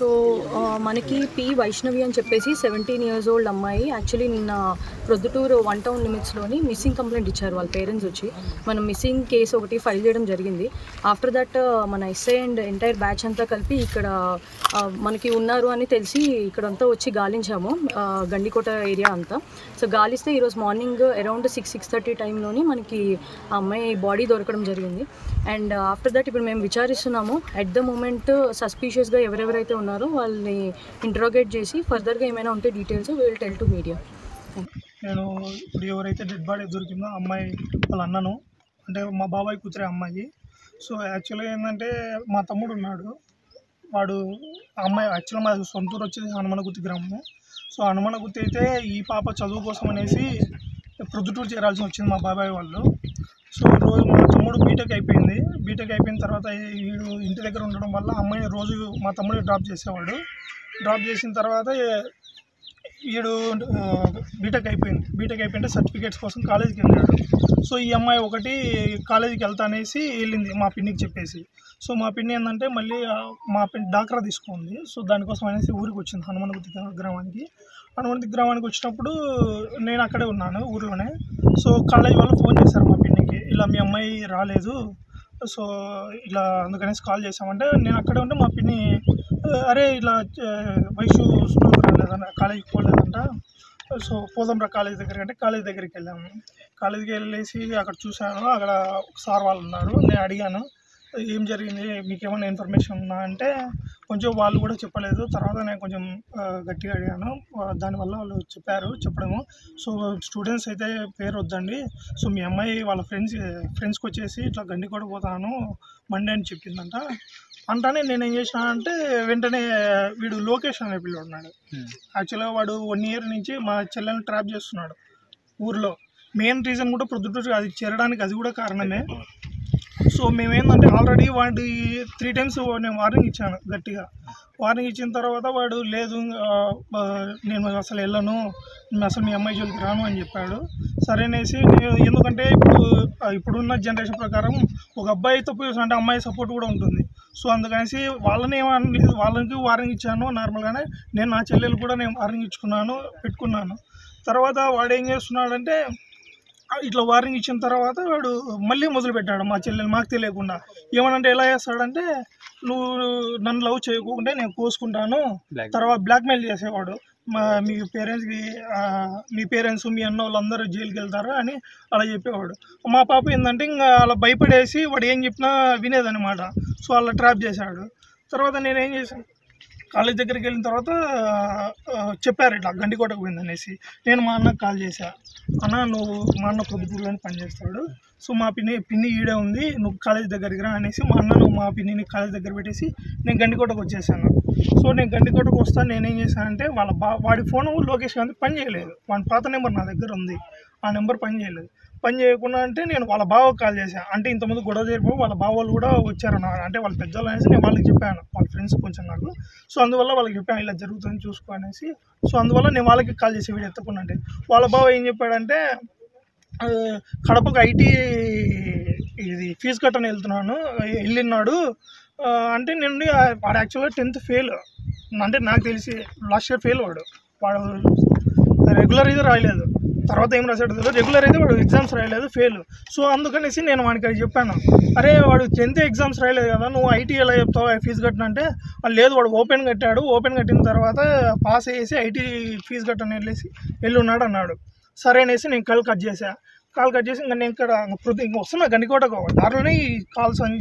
So మనకి P Vaishnavi అని చెప్పేసి 17 years old అమ్మాయి యాక్చువల్లీ నిన్న ప్రొద్దుటూరు 1 town లిమిట్స్లోని మిస్సింగ్ కంప్లైంట్ ఇచ్చారు వాళ్ళ పేరెంట్స్ వచ్చి. మనం మిస్సింగ్ కేసు ఒకటి ఫైల్ చేయడం జరిగింది. ఆఫ్టర్ దట్ మన ఎస్ఐ అండ్ ఎంటైర్ బ్యాచ్ అంతా కలిపి ఇక్కడ మనకి ఉన్నారు అని తెలిసి ఇక్కడంతా వచ్చి గాలించాము, గండికోట ఏరియా అంతా. సో గాలిస్తే ఈరోజు మార్నింగ్ అరౌండ్ 6-6:30 టైంలోని మనకి ఆ అమ్మాయి బాడీ దొరకడం జరిగింది. అండ్ ఆఫ్టర్ దట్ ఇప్పుడు మేము విచారిస్తున్నాము. అట్ ద మూమెంట్ సస్పీషియస్గా ఎవరెవరైతే ఉన్నారో వాళ్ళని ఇంట్రోగేట్ చేసి ఫర్దర్గా ఏమైనా ఉంటే details will tell to media. నేను ఇప్పుడు ఎవరైతే డెడ్ బాడీ దొరికిందో అమ్మాయి వాళ్ళ అన్నను, అంటే మా బాబాయ్ కూతురే అమ్మాయి. సో యాక్చువల్గా ఏంటంటే మా తమ్ముడు ఉన్నాడు, వాడు అమ్మాయి యాక్చువల్గా మా సొంతూరు వచ్చేది హనుమనగుత్తి గ్రామము. సో హనుమనగుత్తి అయితే ఈ పాప చదువు కోసం అనేసి ప్రొద్దుటూరు చేరాల్సి వచ్చింది మా బాబాయ్ వాళ్ళు. సో రోజు మా తమ్ముడు బీటెక్ అయిపోయిన తర్వాత వీడు ఇంటి దగ్గర ఉండడం వల్ల అమ్మాయి రోజు మా తమ్ముడు డ్రాప్ చేసేవాడు. డ్రాప్ చేసిన తర్వాత వీడు బీటెక్ అయిపోయింటే సర్టిఫికేట్స్ కోసం కాలేజీకి వెళ్ళాడు. సో ఈ అమ్మాయి ఒకటి కాలేజీకి వెళ్తా అనేసి వెళ్ళింది మా పిన్నికి చెప్పేసి. సో మా పిన్ని ఏంటంటే మళ్ళీ మా పిన్ని డాక్రా తీసుకుంది. సో దానికోసం అనేసి ఊరికి వచ్చింది హనుమనగుత్తి గ్రామానికి వచ్చినప్పుడు నేను అక్కడే ఉన్నాను ఊర్లోనే. సో కాలేజీ వాళ్ళు ఫోన్ చేశారు మా పిన్నికి, ఇలా మీ అమ్మాయి రాలేదు, సో ఇలా అందుకనేసి కాల్ చేసామంటే నేను అక్కడే ఉంటే మా పిన్ని అరే ఇలా వైషు స్కూల్కి రాలేదన్న, కాలేజీకి పోలేదంట, సో పోదాంరా కాలేజీ దగ్గరికి అంటే కాలేజీ దగ్గరికి వెళ్ళాము. కాలేజీకి వెళ్ళేసి అక్కడ చూశాను, అక్కడ సార్ వాళ్ళు ఉన్నారు. నేను అడిగాను ఏం జరిగింది, మీకు ఏమైనా ఇన్ఫర్మేషన్ ఉందా అంటే కొంచెం వాళ్ళు కూడా చెప్పలేదు. తర్వాత నేను కొంచెం గట్టిగా అడిగాను, దానివల్ల వాళ్ళు చెప్పడము సో స్టూడెంట్స్ అయితే పేరు వద్దండి, సో మీ అమ్మాయి వాళ్ళ ఫ్రెండ్స్కి వచ్చేసి ఇట్లా గండికోట పోతాను మండే అని చెప్పిందంట. అంటానే నేను ఏం చేసినా అంటే వెంటనే వీడు లోకేష్ అనే పిల్లడు ఉన్నాడు. యాక్చువల్గా వాడు 1 year నుంచి మా చెల్లెల్ని ట్రాప్ చేస్తున్నాడు ఊర్లో. మెయిన్ రీజన్ కూడా ప్రొద్దుటూరు అది చేరడానికి అది కూడా కారణమే. సో మేమేంటంటే ఆల్రెడీ వాడి 3 times నేను వార్నింగ్ ఇచ్చాను గట్టిగా. వార్నింగ్ ఇచ్చిన తర్వాత వాడు లేదు నేను అసలు వెళ్ళను, నేను అసలు మీ అమ్మాయి జోలికి రాను అని చెప్పాడు. సరేనేసి నేను ఎందుకంటే ఇప్పుడున్న జనరేషన్ ప్రకారం ఒక అబ్బాయి తప్పు చేసినంటే అమ్మాయి సపోర్ట్ కూడా ఉంటుంది. సో అందుకనేసి వాళ్ళని ఏమనలేదు, వాళ్ళకి వార్నింగ్ ఇచ్చాను నార్మల్గానే. నేను నా చెల్లెలు కూడా నేను వార్నింగ్ పెట్టుకున్నాను. తర్వాత వాడు ఏం చేస్తున్నాడంటే ఇట్లా వార్నింగ్ ఇచ్చిన తర్వాత వాడు మళ్ళీ మొదలుపెట్టాడు మా చెల్లెలు మాకు తెలియకుండా. ఏమనంటే ఎలా చేస్తాడంటే నువ్వు నన్ను లవ్ చేయకుంటే నేను కోసుకుంటాను, తర్వాత బ్లాక్మెయిల్ చేసేవాడు. మీ పేరెంట్స్ మీ అన్న వాళ్ళందరూ జైలుకి వెళ్తారు అని అలా చెప్పేవాడు. మా పాప ఏంటంటే ఇంకా అలా భయపడేసి వాడు ఏం చెప్పినా వినేదనమాట. సో అలా ట్రాప్ చేశాడు. తర్వాత నేనేం చేశాను, కాలేజ్ దగ్గరికి వెళ్ళిన తర్వాత చెప్పారు ఇట్లా గండికోటకు పోయిందనేసి. నేను మా అన్నకు కాల్ చేశా, అన్న నువ్వు మా అన్న ప్రొద్దుటూరులోనే పనిచేస్తాడు, సో మా పిన్ని ఈడే ఉంది, నువ్వు కాలేజ్ దగ్గరికి రా అనేసి మా అన్నను మా పిన్నిని కాలేజ్ దగ్గర పెట్టేసి నేను గండికోటకు వచ్చేసాను. సో నేను గండికోటకు వస్తాను. నేనేం చేశానంటే వాడి ఫోన్ లోకేష్ గాంధీ పని చేయలేదు, వాడి పాత నెంబర్ నా దగ్గర ఉంది, ఆ నెంబర్ పని చేయకుండా అంటే నేను వాళ్ళ బావకు కాల్ చేశాను. అంటే ఇంతకుముందు గొడవ జరిగిపోయి వాళ్ళ బావ వాళ్ళు కూడా వచ్చారు అంటే వాళ్ళ పెద్దలు అనేసి నేను వాళ్ళకి చెప్పాను, వాళ్ళ ఫ్రెండ్స్ కొంచెం నాకు. సో అందువల్ల వాళ్ళకి చెప్పాను ఇలా జరుగుతుంది చూసుకో అనేసి. సో అందువల్ల నేను వాళ్ళకి కాల్ చేసి వీడు ఎత్తకుండా అంటే వాళ్ళ బావ ఏం చెప్పాడంటే కడపకు ఐటీ ఇది ఫీజు కట్టని వెళ్ళినాడు అంటే నేను వాడు యాక్చువల్గా 10th ఫెయిల్, అంటే నాకు తెలిసి లాస్ట్ ఇయర్ ఫెయిల్. వాడు రెగ్యులర్ అయితే రాయలేదు, తర్వాత ఏం రాశాడు రెగ్యులర్ అయితే వాడు ఎగ్జామ్స్ రాయలేదు, ఫెయిల్. సో అందుకనేసి నేను వాడికి చెప్పాను, అరే వాడు 10th ఎగ్జామ్స్ రాయలేదు కదా, నువ్వు ఐటీ ఎలా చెప్తావు ఫీజు కట్టినంటే లేదు వాడు ఓపెన్ కట్టిన తర్వాత పాస్ అయ్యేసి ఐటీ ఫీజు కట్టని వెళ్ళున్నాడు అన్నాడు. సరే అనేసి నేను కాల్ కట్ చేసి ఇంకా నేను ఇక్కడ వస్తున్నా గండికోటకు దారిలోనే ఈ కాల్స్ అని